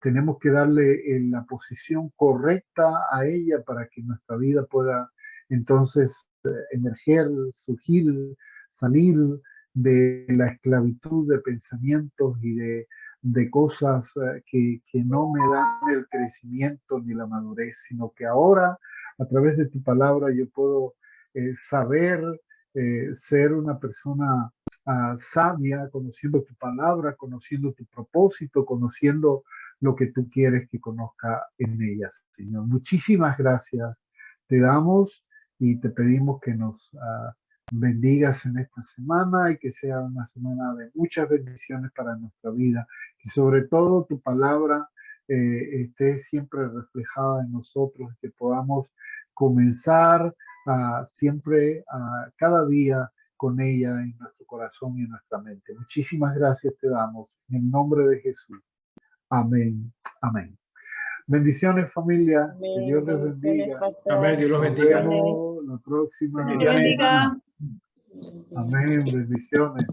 tenemos que darle la posición correcta a ella para que nuestra vida pueda entonces emerger, surgir, salir de la esclavitud de pensamientos y de cosas que no me dan el crecimiento ni la madurez, sino que ahora a través de tu palabra yo puedo saber ser una persona sabia, conociendo tu palabra, conociendo tu propósito, conociendo lo que tú quieres que conozca en ellas, Señor. Muchísimas gracias te damos y te pedimos que nos bendigas en esta semana y que sea una semana de muchas bendiciones para nuestra vida. Y sobre todo tu palabra esté siempre reflejada en nosotros, que podamos comenzar siempre, cada día, con ella en nuestro corazón y en nuestra mente. Muchísimas gracias te damos en el nombre de Jesús. Amén. Amén. Bendiciones, familia. Que Amén. Dios les Bendiciones, bendiga. Amén, pastor. Dios los Nos bendiga. Bendiciones. vemos la próxima Dios Bendiciones. semana. bendiga. Amén. Bendiciones.